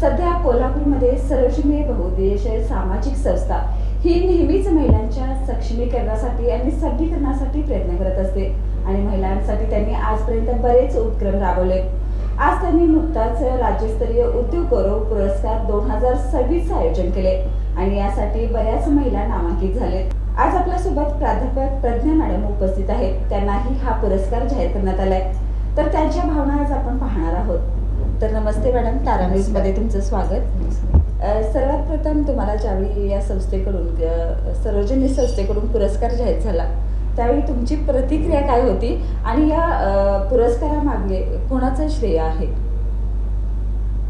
सध्या कोल्हापूरमध्ये सरोजिनी बहुउद्देशीय सामाजिक संस्था ही नेहमीच महिलांच्या सक्षमीकरणासाठी आणि सबलीकरणासाठी प्रयत्न करत असते आणि महिलांसाठी त्यांनी आजपर्यंत बरेच उपक्रम राबवले। आज त्यांनी नुकताच राज्यस्तरीय उद्योग गौरव पुरस्कार 2026 आयोजन केले आणि यासाठी बऱ्याच महिला नामांकित झालेत। आज आपल्यासोबत प्राध्यापक प्रज्ञा मॅडम उपस्थित आहेत। त्यांनाही हा पुरस्कार जाहीर करण्यात आलाय, तर त्यांच्या भावना आज आपण पाहणार आहोत। तर नमस्ते मॅडम, तारा न्यूज मध्ये तुमचं स्वागत। सर्वात प्रथम तुम्हाला ज्यावेळी या संस्थेकडून सरोजिनी संस्थेकडून पुरस्कार जाहीर झाला त्यावेळी तुमची प्रतिक्रिया काय होती आणि या पुरस्कारामागे कोणाचं श्रेय आहे?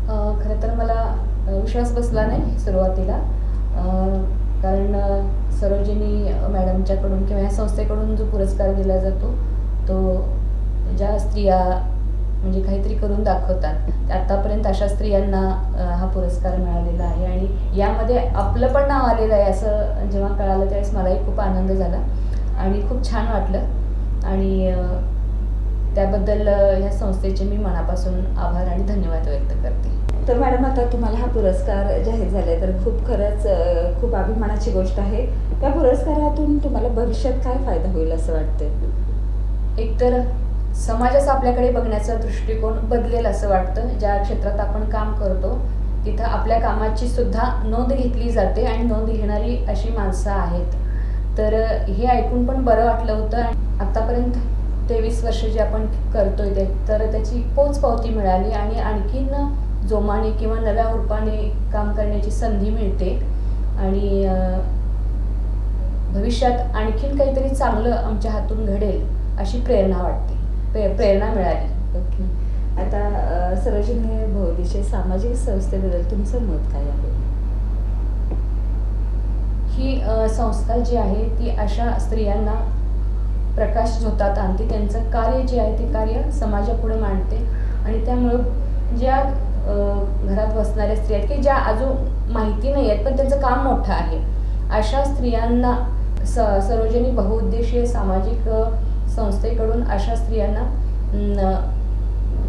खरं तर मला विश्वास बसला नाही सुरुवातीला, कारण सरोजिनी मॅडमच्याकडून किंवा या संस्थेकडून जो पुरस्कार दिला जातो तो ज्या स्त्रिया म्हणजे काहीतरी करून दाखवतात, आतापर्यंत अशा स्त्रियांना हा पुरस्कार मिळालेला आहे आणि यामध्ये आपलं पण नाव आलेलं आहे असं जेव्हा कळालं त्यावेळेस मलाही खूप आनंद झाला आणि खूप छान वाटलं आणि त्याबद्दल ह्या संस्थेचे मी मनापासून आभार आणि धन्यवाद व्यक्त करते। तर मॅडम, आता तुम्हाला हा पुरस्कार जाहीर झालाय तर खरंच खूप अभिमानाची गोष्ट आहे। त्या पुरस्कारातून तुम्हाला भविष्यात काय फायदा होईल असं वाटतं? एकतर समाजाचा आपल्याकडे बघण्याचा दृष्टिकोन बदलेल असं वाटतं। ज्या क्षेत्रात आपण काम करतो तिथं आपल्या कामाची सुद्धा नोंद घेतली जाते आणि नोंद घेणारी अशी माणसं आहेत, तर हे ऐकून पण बरं वाटलं होतं। आतापर्यंत 23 वर्ष जे आपण करतोय ते तर त्याची पोचपावती मिळाली आणि आणखीन जोमाने किंवा नव्या रूपाने काम करण्याची संधी मिळते आणि भविष्यात आणखीन काहीतरी चांगलं आमच्या हातून घडेल अशी प्रेरणा वाटते, प्रेरणा मिळाली। ओके, आता सरोजिनी बहुउद्देशीय सामाजिक संस्थेबद्दल तुमचं मत काय आहे? ही संस्था जी आहे ती अशा स्त्रियांना प्रकाश झोतात आणते, त्यांचं कार्य जे आहे ते कार्य समाजापुढे मांडते आणि त्यामुळं ज्या घरात बसणाऱ्या स्त्रिया आहेत की ज्या अजून माहिती नाही आहेत पण त्यांचं काम मोठं आहे, अशा स्त्रियांना सरोजिनी बहुउद्देशीय सामाजिक संस्थेकडून अशा स्त्रियांना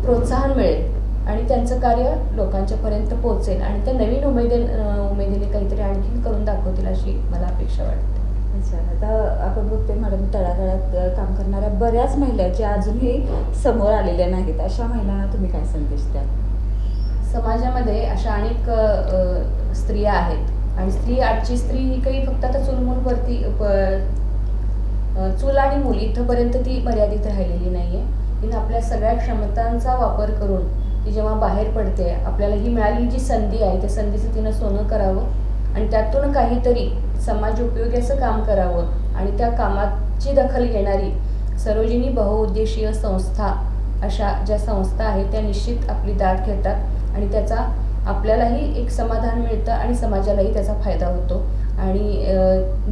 प्रोत्साहन मिळेल आणि त्यांचं कार्य लोकांच्यापर्यंत पोहोचेल आणि त्या नवीन उमेदीने काहीतरी आणखीन करून दाखवतील अशी मला अपेक्षा वाटते। अच्छा, आता आपण बघतोय मॅडम तळागाळात काम करणाऱ्या बऱ्याच महिला ज्या अजूनही समोर आलेल्या नाहीत, अशा महिलांना तुम्ही काय संदेश द्याल? समाजामध्ये अशा अनेक स्त्रिया आहेत आणि आजची स्त्री ही काही फक्त आता चूलमूलवरती चूल आणि मूल इथंपर्यंत ती मर्यादित राहिलेली नाही आहे। तिने आपल्या सगळ्या क्षमतांचा वापर करून ती जेव्हा बाहेर पडते, आपल्याला ही मिळालेली जी संधी आहे त्या संधीचं तिनं सोनं करावं आणि त्यातून काहीतरी समाज उपयोगी असं काम करावं आणि त्या कामाची दखल घेणारी सरोजिनी बहुउद्देशीय संस्था अशा ज्या संस्था आहेत त्या निश्चित आपली दाद घेतात आणि त्याचा आपल्यालाही एक समाधान मिळतं आणि समाजालाही त्याचा फायदा होतो आणि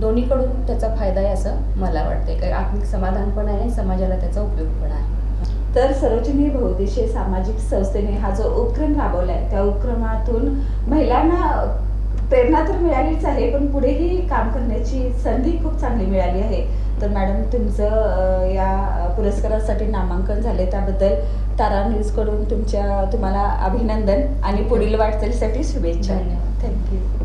दोन्हीकडून त्याचा फायदा आहे असं मला वाटते, काही आत्मिक समाधान पण आहे, समाजाला त्याचा उपयोग पण आहे। तर सरोजिनी बहुउद्देशीय सामाजिक संस्थेने हा जो उपक्रम राबवलाय त्या उपक्रमातून महिलांना प्रेरणा तर मिळालीच आहे पण पुढेही काम करण्याची संधी खूप चांगली मिळाली आहे। तर मॅडम, तुमचं या पुरस्कारासाठी नामांकन झाले त्याबद्दल तारा न्यूज कडून तुम्हाला अभिनंदन आणि पुढील वाटचालीसाठी शुभेच्छा। धन्यवाद। थँक्यू।